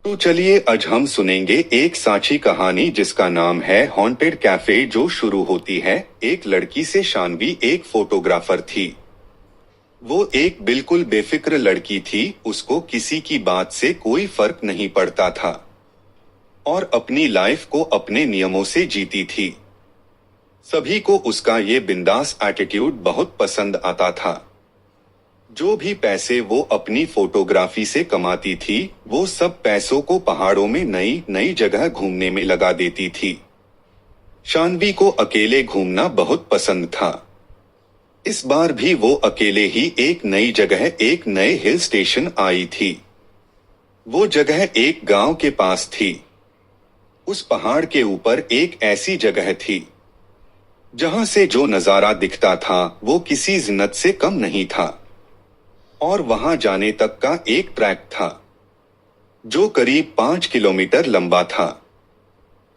तो चलिए आज हम सुनेंगे एक सांची कहानी जिसका नाम है हॉन्टेड कैफे, जो शुरू होती है एक लड़की से। शानवी एक फोटोग्राफर थी। वो एक बिल्कुल बेफिक्र लड़की थी, उसको किसी की बात से कोई फर्क नहीं पड़ता था और अपनी लाइफ को अपने नियमों से जीती थी। सभी को उसका ये बिंदास एटीट्यूड बहुत पसंद आता था। जो भी पैसे वो अपनी फोटोग्राफी से कमाती थी, वो सब पैसों को पहाड़ों में नई नई जगह घूमने में लगा देती थी। शानवी को अकेले घूमना बहुत पसंद था। इस बार भी वो अकेले ही एक नई जगह, एक नए हिल स्टेशन आई थी। वो जगह एक गांव के पास थी। उस पहाड़ के ऊपर एक ऐसी जगह थी जहां से जो नजारा दिखता था वो किसी जिन्नत से कम नहीं था। और वहां जाने तक का एक ट्रैक था जो करीब 5 किलोमीटर लंबा था।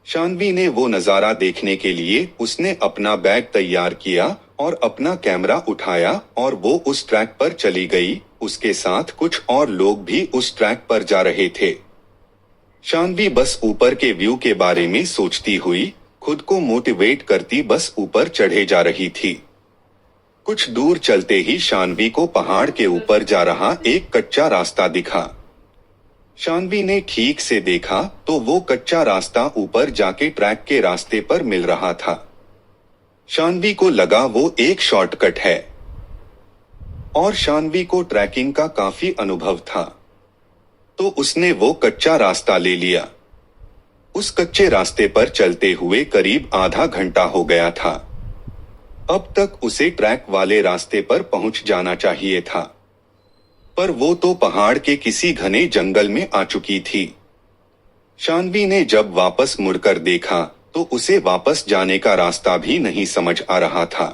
शानवी ने वो नजारा देखने के लिए उसने अपना बैग तैयार किया और अपना कैमरा उठाया और वो उस ट्रैक पर चली गई। उसके साथ कुछ और लोग भी उस ट्रैक पर जा रहे थे। शानवी बस ऊपर के व्यू के बारे में सोचती हुई, खुद को मोटिवेट करती बस ऊपर चढ़े जा रही थी। कुछ दूर चलते ही शानवी को पहाड़ के ऊपर जा रहा एक कच्चा रास्ता दिखा। शानवी ने ठीक से देखा तो वो कच्चा रास्ता ऊपर जाके ट्रैक के रास्ते पर मिल रहा था। शानवी को लगा वो एक शॉर्टकट है और शानवी को ट्रैकिंग का काफी अनुभव था, तो उसने वो कच्चा रास्ता ले लिया। उस कच्चे रास्ते पर चलते हुए करीब आधा घंटा हो गया था। अब तक उसे ट्रैक वाले रास्ते पर पहुंच जाना चाहिए था, पर वो तो पहाड़ के किसी घने जंगल में आ चुकी थी। शानवी ने जब वापस मुड़कर देखा तो उसे वापस जाने का रास्ता भी नहीं समझ आ रहा था।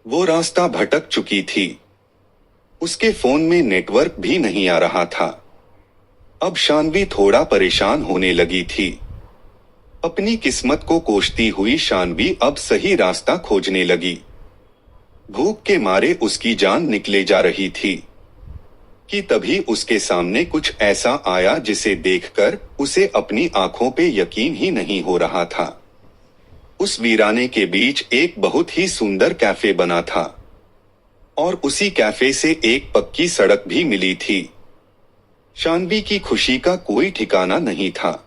वो रास्ता भटक चुकी थी। उसके फोन में नेटवर्क भी नहीं आ रहा था। अब शानवी थोड़ा परेशान होने लगी थी। अपनी किस्मत को कोसती हुई शानवी अब सही रास्ता खोजने लगी। भूख के मारे उसकी जान निकले जा रही थी कि तभी उसके सामने कुछ ऐसा आया जिसे देखकर उसे अपनी आंखों पे यकीन ही नहीं हो रहा था। उस वीराने के बीच एक बहुत ही सुंदर कैफे बना था और उसी कैफे से एक पक्की सड़क भी मिली थी। शानवी की खुशी का कोई ठिकाना नहीं था।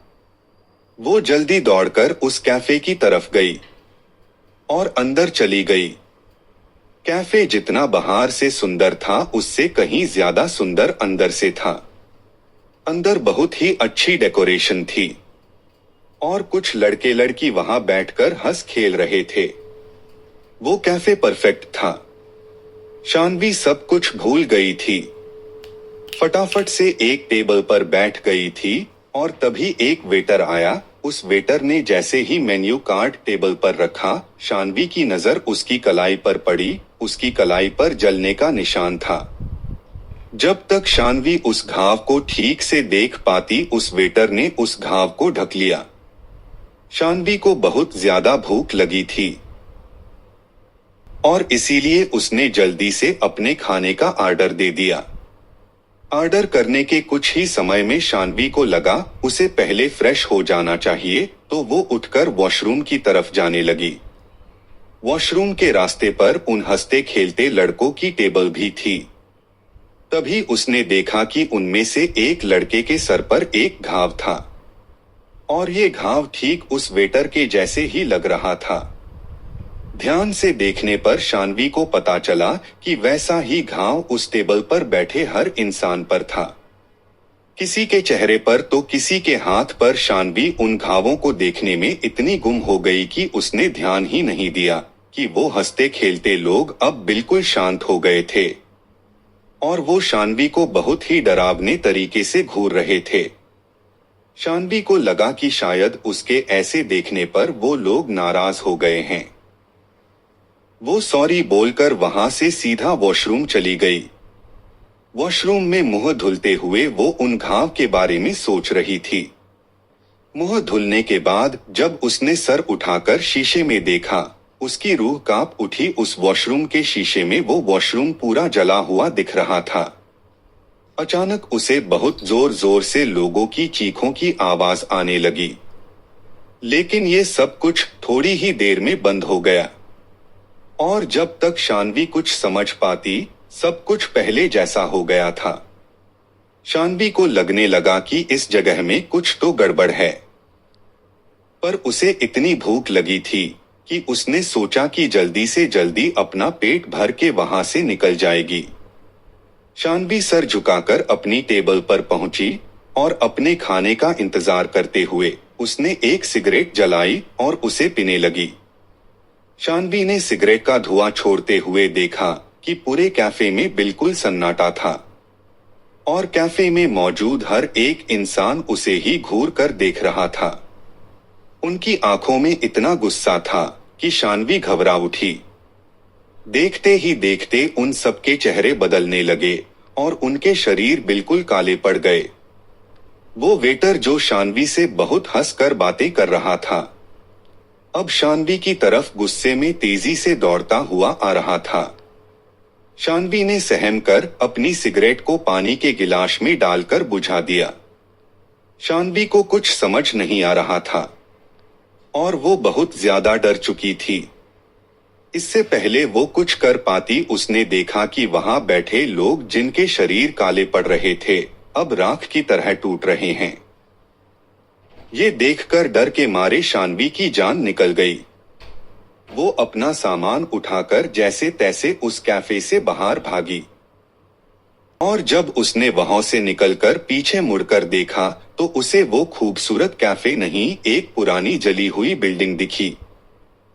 वो जल्दी दौड़कर उस कैफे की तरफ गई और अंदर चली गई। कैफे जितना बाहर से सुंदर था, उससे कहीं ज्यादा सुंदर अंदर से था। अंदर बहुत ही अच्छी डेकोरेशन थी और कुछ लड़के लड़की वहां बैठकर हंस खेल रहे थे। वो कैफे परफेक्ट था। शानवी सब कुछ भूल गई थी। फटाफट से एक टेबल पर बैठ गई थी और तभी एक वेटर आया। उस वेटर ने जैसे ही मेन्यू कार्ड टेबल पर रखा, शानवी की नजर उसकी कलाई पर पड़ी। उसकी कलाई पर जलने का निशान था। जब तक शानवी उस घाव को ठीक से देख पाती, उस वेटर ने उस घाव को ढक लिया। शानवी को बहुत ज्यादा भूख लगी थी और इसीलिए उसने जल्दी से अपने खाने का ऑर्डर दे दिया। ऑर्डर करने के कुछ ही समय में शानवी को लगा उसे पहले फ्रेश हो जाना चाहिए, तो वो उठकर वॉशरूम की तरफ जाने लगी। वॉशरूम के रास्ते पर उन हंसते खेलते लड़कों की टेबल भी थी। तभी उसने देखा कि उनमें से एक लड़के के सर पर एक घाव था और ये घाव ठीक उस वेटर के जैसे ही लग रहा था। ध्यान से देखने पर शानवी को पता चला कि वैसा ही घाव उस टेबल पर बैठे हर इंसान पर था। किसी के चेहरे पर तो किसी के हाथ पर। शानवी उन घावों को देखने में इतनी गुम हो गई कि उसने ध्यान ही नहीं दिया कि वो हंसते खेलते लोग अब बिल्कुल शांत हो गए थे और वो शानवी को बहुत ही डरावने तरीके से घूर रहे थे। शानवी को लगा कि शायद उसके ऐसे देखने पर वो लोग नाराज हो गए हैं। वो सॉरी बोलकर वहां से सीधा वॉशरूम चली गई। वॉशरूम में मुंह धुलते हुए वो उन घाव के बारे में सोच रही थी। मुंह धुलने के बाद जब उसने सर उठाकर शीशे में देखा, उसकी रूह कांप उठी। उस वॉशरूम के शीशे में वो वॉशरूम पूरा जला हुआ दिख रहा था। अचानक उसे बहुत जोर जोर से लोगों की चीखों की आवाज आने लगी, लेकिन ये सब कुछ थोड़ी ही देर में बंद हो गया। और जब तक शान्वी कुछ समझ पाती, सब कुछ पहले जैसा हो गया था। शान्वी को लगने लगा कि इस जगह में कुछ तो गड़बड़ है, पर उसे इतनी भूख लगी थी कि उसने सोचा कि जल्दी से जल्दी अपना पेट भर के वहां से निकल जाएगी। शान्वी सर झुकाकर अपनी टेबल पर पहुंची और अपने खाने का इंतजार करते हुए उसने एक सिगरेट जलाई और उसे पीने लगी। शान्वी ने सिगरेट का धुआं छोड़ते हुए देखा कि पूरे कैफे में बिल्कुल सन्नाटा था और कैफे में मौजूद हर एक इंसान उसे ही घूर कर देख रहा था। उनकी आंखों में इतना गुस्सा था कि शान्वी घबरा उठी। देखते ही देखते उन सबके चेहरे बदलने लगे और उनके शरीर बिल्कुल काले पड़ गए। वो वेटर जो शान्वी से बहुत हंसकर बातें कर रहा था, अब शान्वी की तरफ गुस्से में तेजी से दौड़ता हुआ आ रहा था। शान्वी ने सहम कर अपनी सिगरेट को पानी के गिलास में डालकर बुझा दिया। शान्वी को कुछ समझ नहीं आ रहा था और वो बहुत ज्यादा डर चुकी थी। इससे पहले वो कुछ कर पाती, उसने देखा कि वहां बैठे लोग जिनके शरीर काले पड़ रहे थे, अब राख की तरह टूट रहे हैं। ये देखकर डर के मारे शान्वी की जान निकल गई। वो अपना सामान उठाकर जैसे तैसे उस कैफे से बाहर भागी और जब उसने वहां से निकलकर पीछे मुड़कर देखा तो उसे वो खूबसूरत कैफे नहीं, एक पुरानी जली हुई बिल्डिंग दिखी।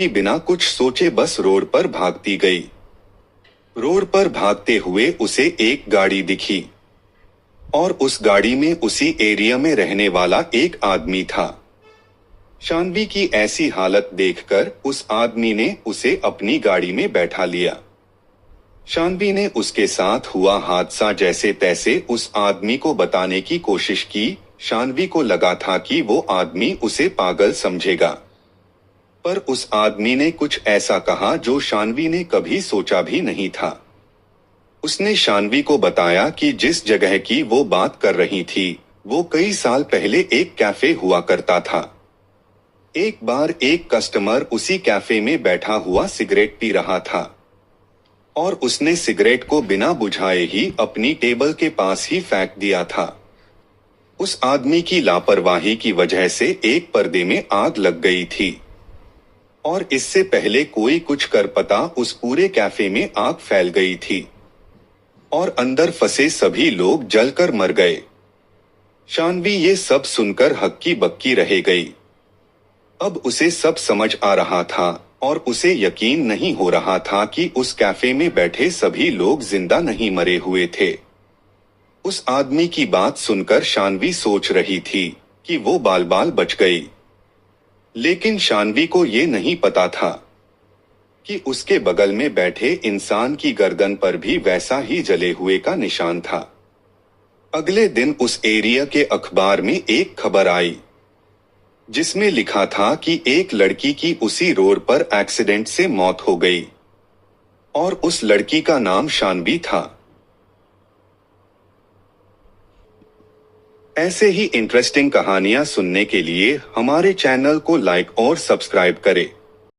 कि बिना कुछ सोचे बस रोड पर भागती गई। रोड पर भागते हुए उसे एक गाड़ी दिखी और उस गाड़ी में उसी एरिया में रहने वाला एक आदमी था। शान्वी की ऐसी हालत देखकर उस आदमी ने उसे अपनी गाड़ी में बैठा लिया। शान्वी ने उसके साथ हुआ हादसा जैसे तैसे उस आदमी को बताने की कोशिश की। शान्वी को लगा था कि वो आदमी उसे पागल समझेगा, पर उस आदमी ने कुछ ऐसा कहा जो शान्वी ने कभी सोचा भी नहीं था। उसने शान्वी को बताया कि जिस जगह की वो बात कर रही थी, वो कई साल पहले एक कैफे हुआ करता था। एक बार एक कस्टमर उसी कैफे में बैठा हुआ सिगरेट पी रहा था और उसने सिगरेट को बिना बुझाए ही अपनी टेबल के पास ही फेंक दिया था। उस आदमी की लापरवाही की वजह से एक पर्दे में आग लग गई थी और इससे पहले कोई कुछ कर पाता, उस पूरे कैफे में आग फैल गई थी और अंदर फंसे सभी लोग जलकर मर गए। शान्वी ये सब सुनकर हक्की बक्की रह गई। अब उसे सब समझ आ रहा था और उसे यकीन नहीं हो रहा था कि उस कैफे में बैठे सभी लोग जिंदा नहीं मरे हुए थे। उस आदमी की बात सुनकर शान्वी सोच रही थी कि वो बाल बाल बच गई, लेकिन शान्वी को ये नहीं पता था कि उसके बगल में बैठे इंसान की गर्दन पर भी वैसा ही जले हुए का निशान था। अगले दिन उस एरिया के अखबार में एक खबर आई जिसमें लिखा था कि एक लड़की की उसी रोड पर एक्सीडेंट से मौत हो गई और उस लड़की का नाम शान्वी था। ऐसे ही इंटरेस्टिंग कहानियां सुनने के लिए हमारे चैनल को लाइक और सब्सक्राइब करें।